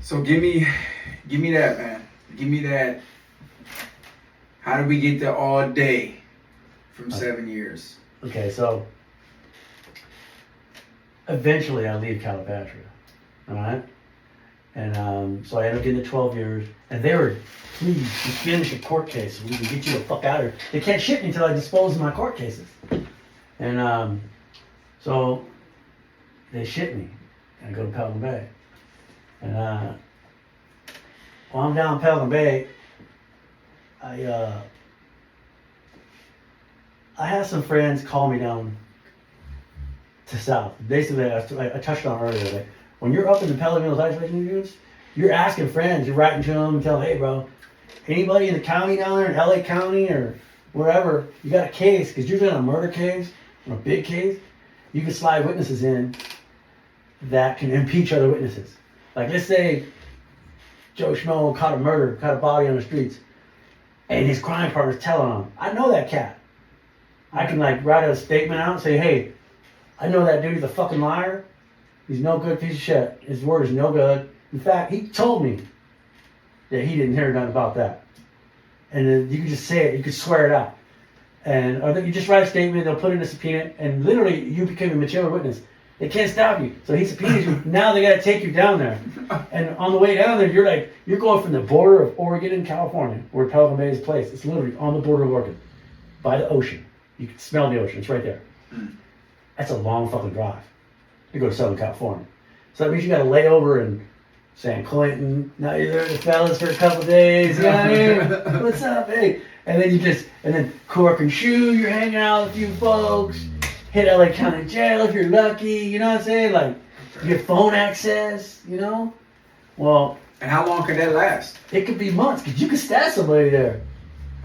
So give me that, man. Give me that. How did we get there all day from 7 years? Okay, so eventually I leave Calipatria, all right? And so I ended up getting to 12 years, and they were, please, you finish a court case so we can get you the fuck out of here. They can't ship me until I dispose of my court cases. And so they ship me, and I go to Pelican Bay. And while I'm down in Pelican Bay, I had some friends call me down to South. Basically, I touched on earlier, like, when you're up in the Pelican Hills isolation units, you're asking friends, you're writing to them and telling them, hey bro, anybody in the county down there, in LA County or wherever, you got a case, because you're doing a murder case, or a big case, you can slide witnesses in that can impeach other witnesses. Like, let's say Joe Schmo caught a body on the streets, and his crime partner's telling him, I know that cat. I can like write a statement out and say, hey, I know that dude, he's a fucking liar. He's no good piece of shit. His word is no good. In fact, he told me that he didn't hear nothing about that. And then you can just say it, you can swear it out. And or then you just write a statement, they'll put in a subpoena, and literally you became a material witness. They can't stop you. So he subpoenas you. Now they gotta take you down there. And on the way down there, you're going from the border of Oregon and California, where Pelican Bay is placed. It's literally on the border of Oregon, by the ocean. You can smell the ocean, it's right there. That's a long fucking drive to go to Southern California. So that means you gotta lay over in San Quentin. Now you're there with the fellas for a couple days. You know what I mean? What's up, hey? And then Cork and Shoe, you're hanging out with a few folks. Hit LA County Jail if you're lucky. You know what I'm saying? Like, you get phone access, you know? Well. And how long could that last? It could be months, because you could stab somebody there.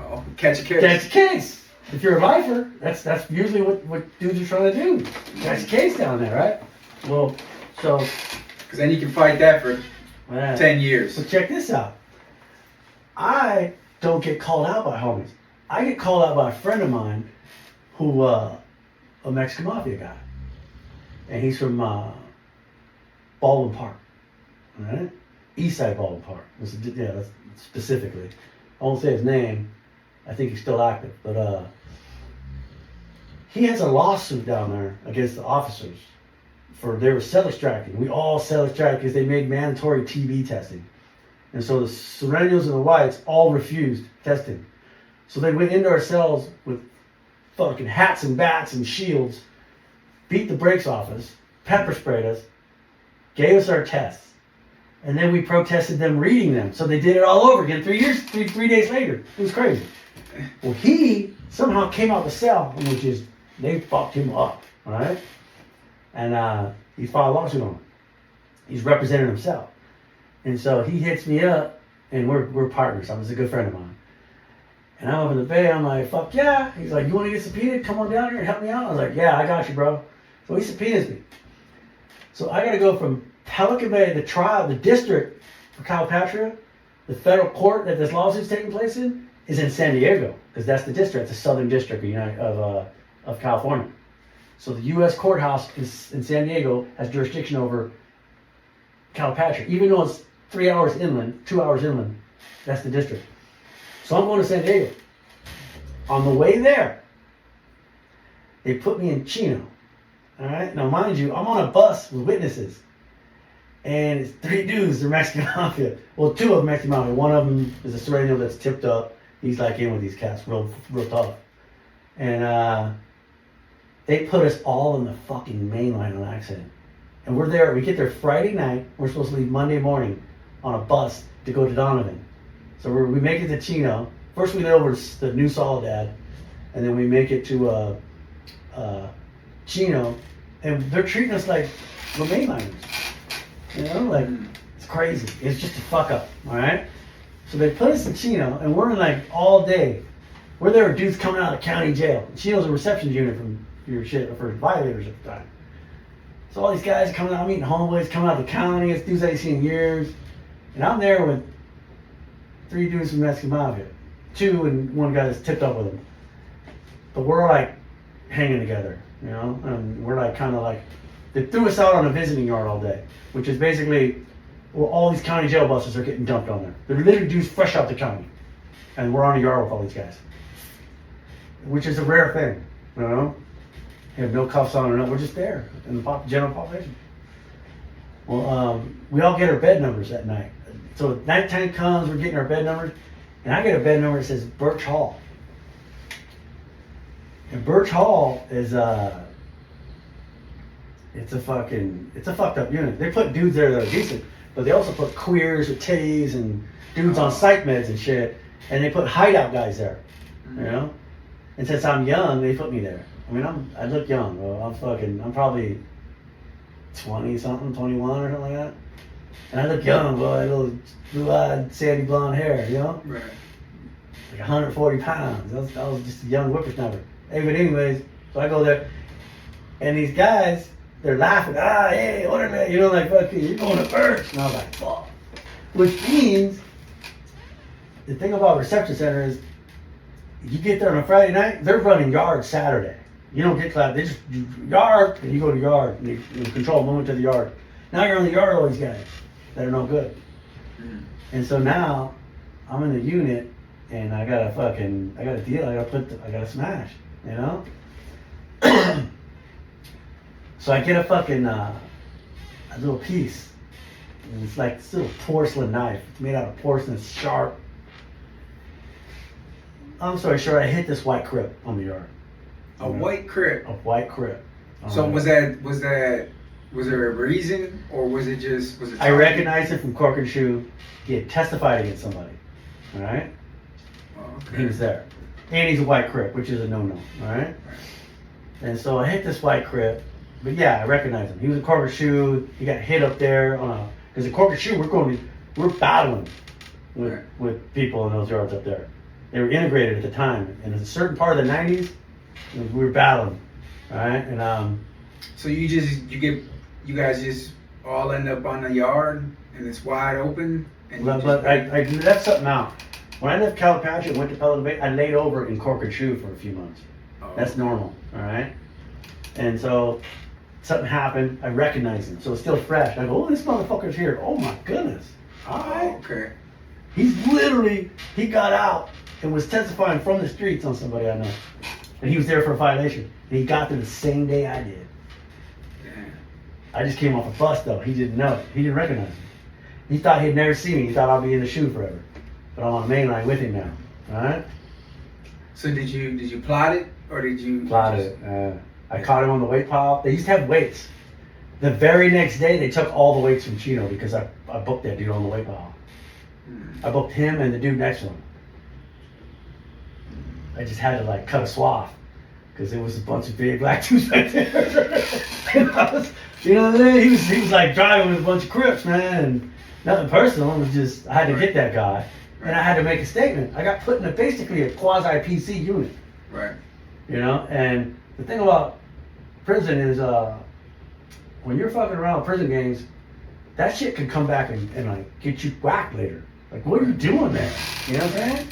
Oh, catch a case. Catch a case. If you're a lifer, that's usually what dudes are trying to do. Catch a case down there, right? Well, so. Because then you can fight that for 10 years. So check this out. I don't get called out by homies. I get called out by a friend of mine who, a Mexican Mafia guy. And he's from Baldwin Park. Alright? Eastside Baldwin Park. That's specifically. I won't say his name. I think he's still active. But he has a lawsuit down there against the officers for they were cell extracting. We all cell extracted because they made mandatory TB testing. And so the Serenials and the Whites all refused testing. So they went into our cells with fucking hats and bats and shields, beat the brakes off us, pepper sprayed us, gave us our tests, and then we protested them reading them. So they did it all over again 3 days later. It was crazy. Well, he somehow came out the cell, which is, they fucked him up, all right? And he filed a lawsuit on him. He's representing himself. And so he hits me up, and we're partners. He's a good friend of mine. And I'm up in the Bay, I'm like, fuck yeah. He's like, you want to get subpoenaed? Come on down here and help me out. I was like, yeah, I got you, bro. So he subpoenas me. So I got to go from Pelican Bay, the trial, the district for Calipatria, the federal court that this lawsuit's taking place in, is in San Diego, because that's the district, the southern district of California. So the U.S. courthouse in San Diego has jurisdiction over Calipatria. Even though it's 3 hours inland, 2 hours inland, that's the district. So I'm going to San Diego. On the way there, they put me in Chino. All right? Now, mind you, I'm on a bus with witnesses. And it's 3 dudes, they're Mexican Mafia. Well, 2 of them Mexican Mafia. One of them is a Sereno that's tipped up. He's like in with these cats, real tough. And they put us all in the fucking main line on accident. And we're there, we get there Friday night. We're supposed to leave Monday morning on a bus to go to Donovan. So we make it to Chino. First we go over to the New Soledad, and then we make it to Chino, and they're treating us like we're mainliners. You know, like, it's crazy. It's just a fuck up, all right? So they put us in Chino, and we're in like all day. We're there with dudes coming out of county jail. Chino's a reception unit for violators at the time. So all these guys coming out, meeting homeboys, coming out of the county, it's dudes I ain't seen in years. And I'm there with 3 dudes from Mexican Mafia. 2 and 1 guy that's tipped up with them. But we're like hanging together, you know? And we're like kind of like, they threw us out on a visiting yard all day, which is basically Well, all these county jail buses are getting dumped on there. They're literally dudes fresh out the county. And we're on the yard with all these guys. Which is a rare thing, you know? You have no cuffs on or nothing. We're just there in the general population. Well, we all get our bed numbers at night. So nighttime comes, we're getting our bed numbers. And I get a bed number that says Birch Hall. And Birch Hall is it's a fucked up unit. They put dudes there that are decent, but they also put queers with titties and dudes on psych meds and shit. And they put hideout guys there, you know? And since I'm young, they put me there. I mean, I look young, bro. I'm probably 20 something, 21 or something like that. And I look young, bro. I little blue-eyed, sandy blonde hair, you know? Right. Like 140 pounds. I was just a young whippersnapper. Hey, but anyways, so I go there, and these guys, they're laughing. Hey, what are they? You know, like, fucking, you're going to Birch. And I was like, fuck. Which means, the thing about reception center is, you get there on a Friday night, they're running yard Saturday. You don't get clapped. They just yard, and you go to yard, and you control movement to the yard. Now you're on the yard with all these guys that are no good. And so now, I'm in the unit, and I got a deal, I gotta smash, you know? So I get a little piece. And it's like this little porcelain knife. It's made out of porcelain, it's sharp. I'm sorry, sure, I hit this white crip on the yard. A white crip? A white crip. So was there a reason, or was it? I recognized him from Cork and Shoe. He had testified against somebody, all right? Okay. He was there. And he's a white crip, which is a no-no, all right? And so I hit this white crip, but yeah, I recognized him. He was in Cork and Shoe. He got hit up there because in Cork and Shoe, we're battling with people in those yards up there. They were integrated at the time, and in a certain part of the 90s, we were battling, all right? And so you guys just all end up on the yard, and it's wide open. And but I left something out. When I left Calipatria and went to Pelican Bay, I laid over in Cork and Shoe for a few months. Oh. That's normal, all right? And so something happened. I recognized him, so it's still fresh. I go, oh, this motherfucker's here. Oh my goodness. All right. Okay. He got out and was testifying from the streets on somebody I know. And he was there for a violation. And he got there the same day I did. Damn. I just came off a bus though. He didn't know it. He didn't recognize me. He thought he'd never see me. He thought I'd be in the shoe forever. But I'm on the main line with him now. Alright? So did you plot it, or did you Plot it. I caught him on the weight pile. They used to have weights. The very next day they took all the weights from Chino because I booked that dude on the weight pile. I booked him and the dude next to him. I just had to like cut a swath because there was a bunch of big black dudes right there. And I was, you know what I mean? He was like driving with a bunch of Crips, man. And nothing personal. It was just I had to get that guy, and I had to make a statement. I got put in basically a quasi PC unit. Right. You know, and the thing about prison is when you're fucking around with prison gangs, that shit can come back and like get you whacked later. Like, what are you doing there? You know what I'm saying?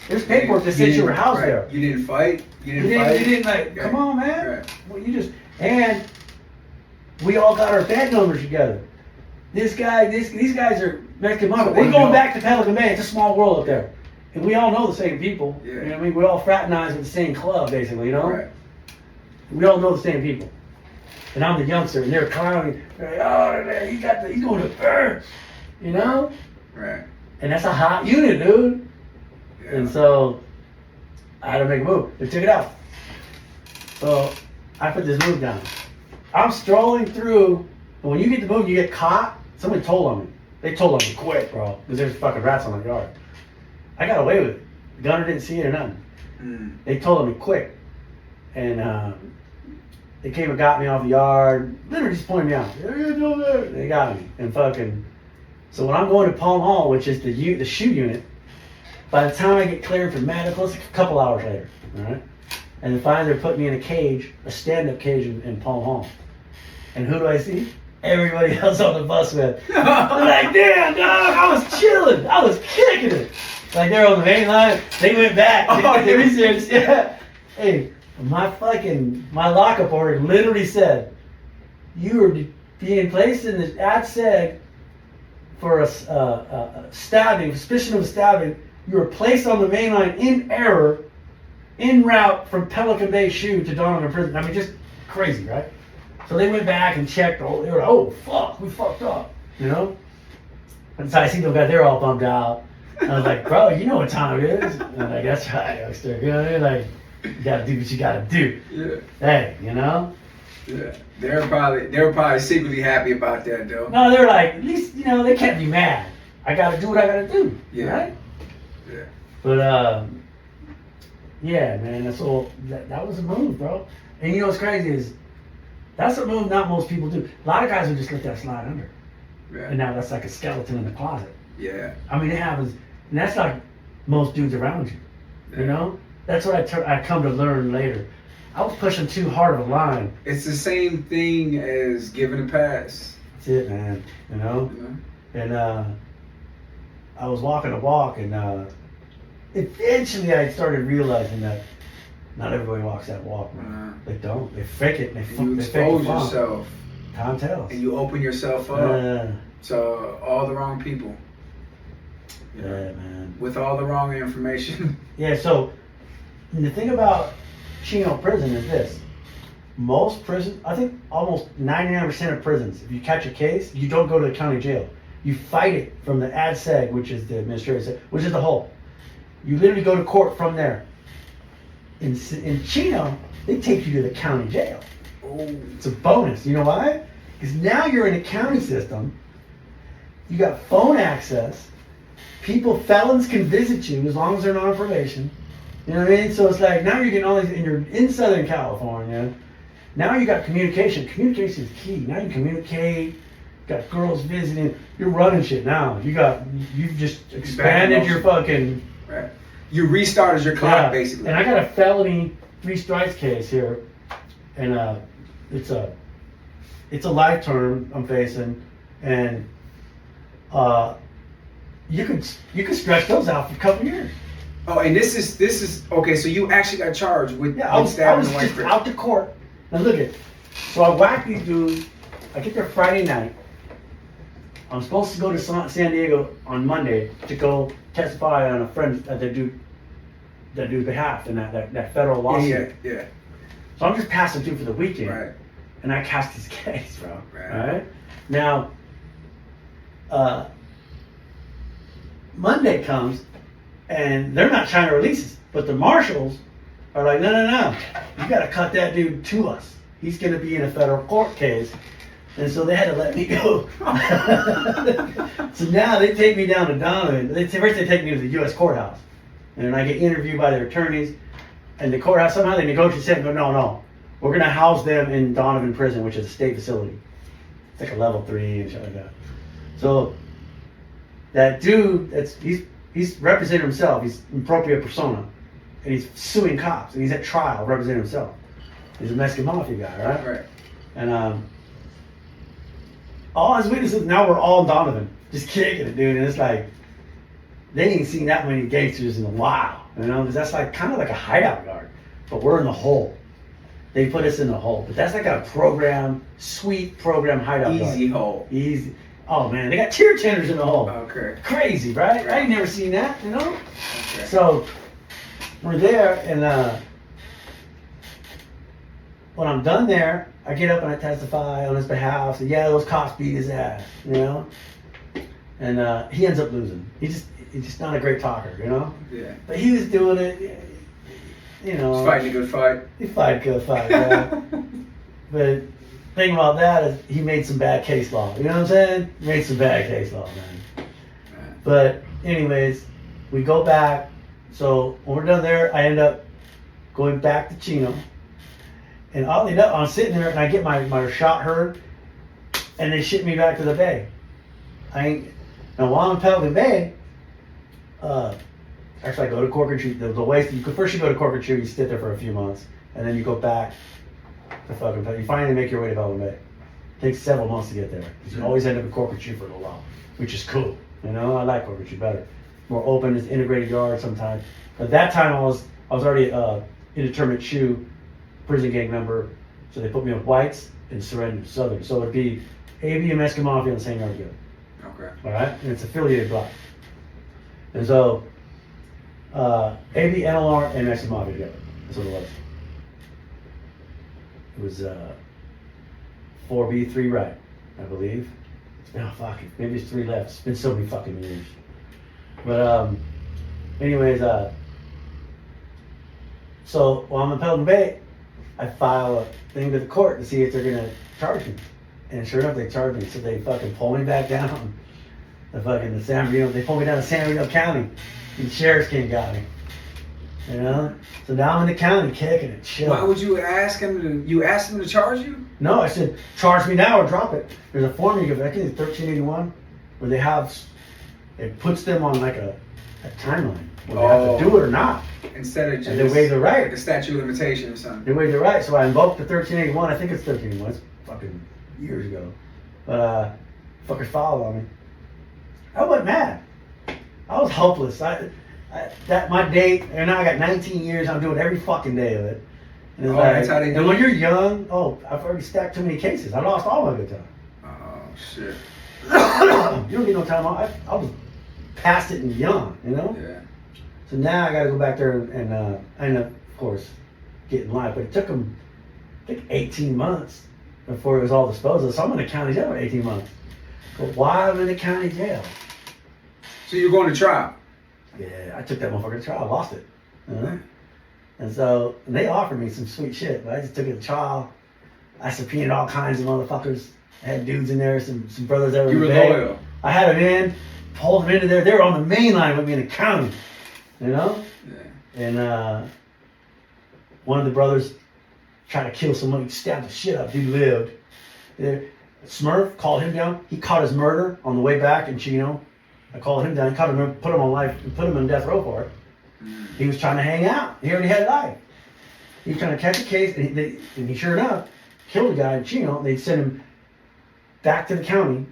There's paperwork that says you were housed there. You didn't fight. You didn't like. Come on, man. Right. Well, and we all got our bed numbers together. These guys are Mexican mafia. We're going back to Pelican Bay. It's a small world up there, and we all know the same people. Yeah. You know what I mean? We all fraternize with the same club, basically. You know? Right. We all know the same people. And I'm the youngster, and they're clowning. They're like, oh, man, he's going to burn. You know? Right. And that's a hot unit, dude. Yeah. And so I had to make a move. They took it out. So I put this move down. I'm strolling through, and when you get the move, you get caught. Somebody told on me. They told on me quick, bro, because there's fucking rats on my yard. I got away with it. The gunner didn't see it or nothing. They told on me quick. And they came and got me off the yard. Literally just pointed me out. They got me. And fucking, so when I'm going to Palm Hall, which is the shoe unit, by the time I get cleared for medical, it's a couple hours later, all right? And then finally they're putting me in a cage, a stand-up cage in Palm Hall. And who do I see? Everybody else on the bus with. I'm like, damn, dog, I was chilling. I was kicking it. Like, they're on the main line. They went back. They did research. Yeah. Hey, my lockup order literally said, you are being placed in the ad seg for a stabbing, suspicion of a stabbing. You were placed on the main line in error, en route from Pelican Bay Shoe to Donovan Prison. I mean, just crazy, right? So they went back and checked. Oh, they were like, oh, fuck, we fucked up, you know? And so I see them guys, they're all bummed out. And I was like, bro, you know what time it is. And I'm like, that's right, youngster. You know what I mean? Like, you gotta do what you gotta do. Yeah. Hey, you know? Yeah. They were probably secretly happy about that though. No, they're like, at least, you know, they can't be mad. I gotta do what I gotta do. Yeah. Right? Yeah. But yeah, man, that's all. That was a move, bro. And you know what's crazy is that's a move not most people do. A lot of guys would just let that slide under, Yeah. and now that's like a skeleton in the closet. Yeah. I mean, it happens, and that's like most dudes around you. You know, that's what I come to learn later. I was pushing too hard of a line. It's the same thing as giving a pass. That's it, man. You know, You know? and I was walking a walk, and eventually I started realizing that not everybody walks that walk, man. They don't. They fake it. They You they fake expose it fun. yourself. Time tells. And you open yourself up to all the wrong people. You know, Yeah, man. with all the wrong information. Yeah, so the thing about Chino prison is this. Most prisons, I think almost 99% of prisons, if you catch a case, you don't go to the county jail. You fight it from the ad seg, which is the administrative seg, which is the whole. You literally go to court from there. In Chino, they take you to the county jail. Oh. It's a bonus. You know why? Because now you're in a county system. You got phone access. Felons can visit you as long as they're not on probation. You know what I mean? So it's like now you're getting all these, and you're in Southern California. Now you got communication. Communication is key. Now you communicate. Got girls visiting. You're running shit now. You've just expanded your fucking. Right. You restarted your clock basically. And I got a felony 3 strikes case here, and it's a life term I'm facing, and you could stretch those out for a couple years. Oh, and this is okay. So you actually got charged with I was stabbing the just white out to court. Now look at, so I whack these dudes. I get there Friday night. I'm supposed to go to San Diego on Monday to go testify on a friend that dude's behalf in that federal lawsuit. Yeah. So I'm just passing through for the weekend, Right. and I cast this case, bro. Right. Now, Monday comes, and they're not trying to release us, but the marshals are like, no, you got to cut that dude to us. He's going to be in a federal court case. And so they had to let me go. So now they take me down to Donovan. First they take me to the U.S. courthouse. And then I get interviewed by their attorneys. And the courthouse, somehow they negotiate and say, no. We're going to house them in Donovan Prison, which is a state facility. It's like a level 3 and shit like that. So that dude, he's representing himself. He's in propria persona. And he's suing cops. And he's at trial representing himself. He's a Mexican mafia guy, right? Right. And all his witnesses, now we're all Donovan. Just kicking it, dude. And it's like, they ain't seen that many gangsters in a while. You know, because that's like kind of like a hideout guard. But we're in the hole. They put us in the hole. But that's like a sweet program hideout guard. Easy hole. Easy. Oh man, they got tear tenders in the hole. Okay. Crazy, right? I ain't never seen that, you know? Okay. So, we're there, and when I'm done there, I get up and I testify on his behalf. So yeah, those cops beat his ass, you know? And he ends up losing. He's just not a great talker, you know? Yeah. But he was doing it, you know. He's fighting a good fight. He fight a good fight, yeah. But thing about that is he made some bad case law. You know what I'm saying? He made some bad case law, man. But anyways, we go back. So when we're done there, I end up going back to Chino. And oddly enough, I'm sitting there and I get my shot heard, and they ship me back to the Bay. Now while I'm in Pelican Bay, actually I go to Corcoran. The way first you go to Corcoran, you sit there for a few months, and then you go back to fucking Pelican. You finally make your way to Pelican Bay. It takes several months to get there. You always end up in Corcoran for a little while, which is cool. You know, I like Corcoran better. More open, it's integrated yard sometimes. But that time I was already indeterminate shoe prison gang member, so they put me on whites and surrendered Southern. So it'd be AB and Mexican Mafia in the same yard together. Okay. All right, and it's affiliated block. And so, AB, NLR, and Mexican Mafia together. That's what it was. It was 4B, 3 right, I believe. It's been, maybe it's 3 left. It's been so many fucking years. But anyways, so while I'm in Pelican Bay, I file a thing to the court to see if they're gonna charge me. And sure enough, they charged me. So they fucking pull me back down. The San Bernardino, they pulled me down to San Bernardino County. And the sheriff's king got me. You know? So now I'm in the county kicking it, chilling. Why would you ask him to? You asked him to charge you? No, I said, charge me now or drop it. There's a form you give, I think it's 1381, where they have, it puts them on like a timeline. Where they have to do it or not. Instead of just. And they waive the right. Like a statute of limitation or something. They waive the right. So I invoked the 1381. I think it's 1381. It's fucking years ago. But fuckers followed on me. I wasn't mad. I was hopeless. My date, and now I got 19 years. I'm doing every fucking day of it. And it's that's how they do and when it? you're young, I've already stacked too many cases. I lost all my good time. Oh shit. You don't get no time off. I was past it and young, you know? Yeah. So now I got to go back there and I ended up, of course, getting life. But it took them, I think, 18 months before it was all disposed of. So I'm in the county jail for 18 months. But why am I in the county jail? So you're going to trial? Yeah, I took that motherfucker to trial. I lost it. You know? And so and they offered me some sweet shit, but I just took it to trial. I subpoenaed all kinds of motherfuckers. I had dudes in there, some brothers that were You were Bay. loyal. I had them in, pulled them into there. They were on the main line with me in the county. You know? Yeah. And one of the brothers tried to kill someone. He stabbed the shit up. Dude lived. Smurf called him down. He caught his murder on the way back in Chino. I called him down. He caught him, put him on life, put him in death row for it. He was trying to hang out. He already had life. He was trying to catch a case, and he sure enough killed a guy in Chino. They sent him back to the county,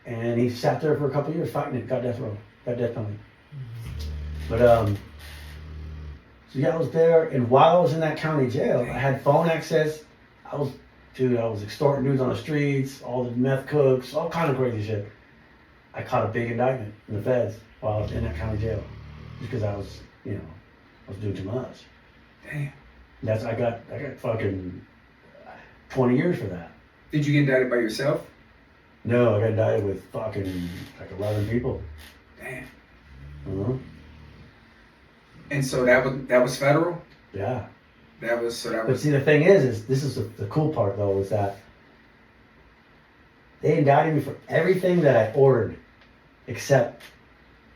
and he sat there for a couple of years fighting it. Got death row, got death penalty. But so yeah, I was there, and while I was in that county jail, I had phone access. I was extorting dudes on the streets, all the meth cooks, all kind of crazy shit. I caught a big indictment in the feds while I was in that county jail, just because I was doing too much. Damn. I got fucking 20 years for that. Did you get indicted by yourself? No, I got indicted with fucking like 11 people. Damn. Uh-huh. And so that was federal? Yeah. But See, the thing is this is the cool part though, is that they indicted me for everything that I ordered, except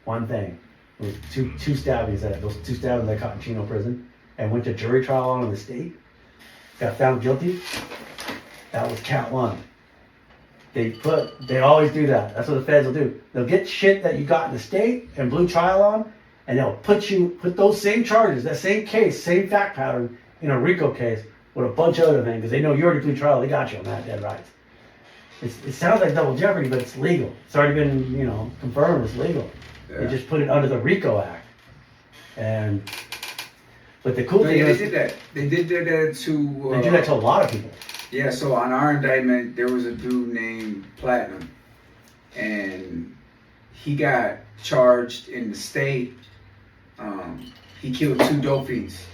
one thing. It was two stabbings those 2 stabbings I caught in Chino prison and went to jury trial on in the state. Got found guilty. That was count 1. They always do that. That's what the feds will do. They'll get shit that you got in the state and blue trial on, and they'll put those same charges, that same case, same fact pattern in a RICO case with a bunch of other things, because they know you already blue trial, they got you on that, dead rights. It sounds like double jeopardy, but it's legal. It's already been, confirmed it's legal. Yeah. They just put it under the RICO Act. But the cool thing they is did that. They did that to. They do that to a lot of people. Yeah. So on our indictment, there was a dude named Platinum, and he got charged in the state. He killed 2 dope fiends.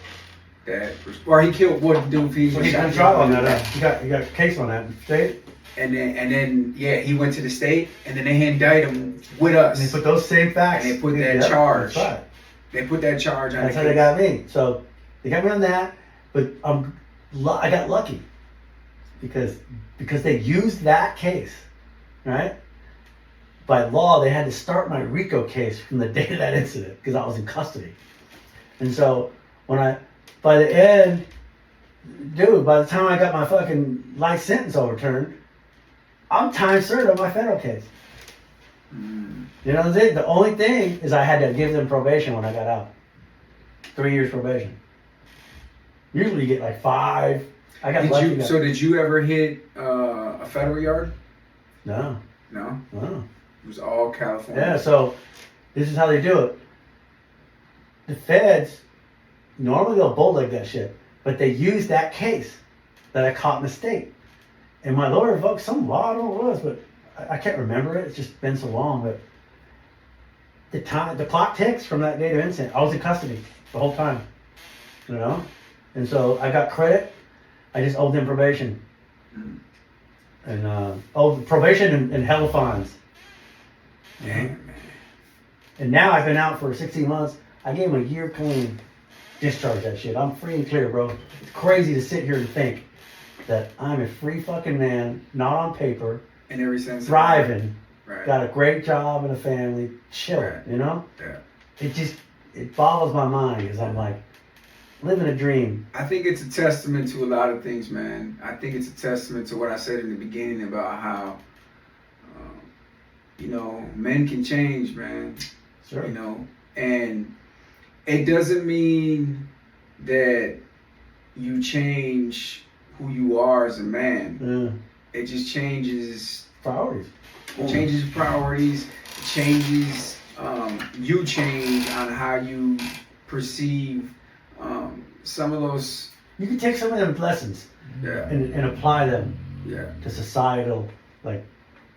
He killed 1 dope fiend. So he got a trial on that. He got a case on that in the state. And then he went to the state, and then they indicted him with us. And they put those same facts. And they put that charge. That's right. They put that charge on. That's how they got me. So they got me on that, but I got lucky because they used that case, right? By law, they had to start my RICO case from the day of that incident because I was in custody. And so by the end, dude, by the time I got my fucking life sentence overturned, I'm time served on my federal case. You know what I'm saying? The only thing is I had to give them probation when I got out. 3 years probation. Usually you get like 5. I got lucky. So did you ever hit a federal yard? No. No? No. It was all California. Yeah, so this is how they do it. The feds, normally they'll bootleg that shit, but they use that case that I caught in the state. And my lawyer invoked some law, I don't know what it was, but I can't remember it. It's just been so long, but the clock ticks from that date of incident. I was in custody the whole time, you know, and so I got credit. I just owed them probation, and probation and hella fines. Damn, man. And now I've been out for 16 months. I gave him a year clean. Discharge that shit. I'm free and clear, bro. It's crazy to sit here and think that I'm a free fucking man, not on paper, In every sense. thriving, Right. got a great job and a family, chill, Right. you know? Yeah. It boggles my mind because I'm like, living a dream. I think it's a testament to a lot of things, man. I think it's a testament to what I said in the beginning about how, men can change, man. Sure. And it doesn't mean that you change who you are as a man. Yeah. It just changes Priorities. changes priorities, changes you change on how you perceive some of those. You can take some of them lessons Yeah. and apply them Yeah. to societal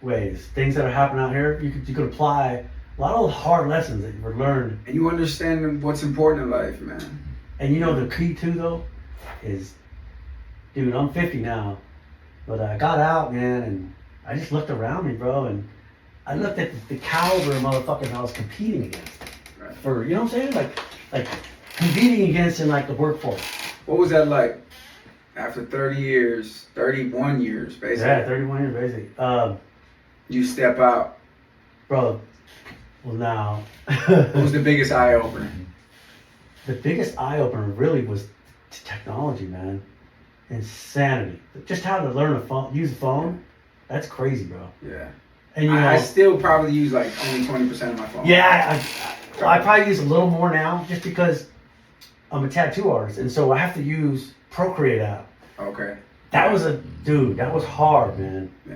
ways. Things that are happening out here, you could apply a lot of the hard lessons that you've learned. And you understand what's important in life, man. And the key too though is, dude, I'm 50 now, but I got out, man, and I just looked around me, bro, and I looked at the caliber of motherfuckers I was competing against. Right. For, you know what I'm saying? Like competing against in the workforce. What was that like? After 31 years, basically. Yeah, 31 years basically. You step out. Bro, well now. What was the biggest eye opener? The biggest eye opener really was technology, man. Insanity. Just how to learn use a phone. That's crazy, bro. Yeah. And I still probably use like only 20% of my phone. Yeah, I probably use a little more now just because I'm a tattoo artist, and so I have to use Procreate app. Okay. That was that was hard, man. Yeah.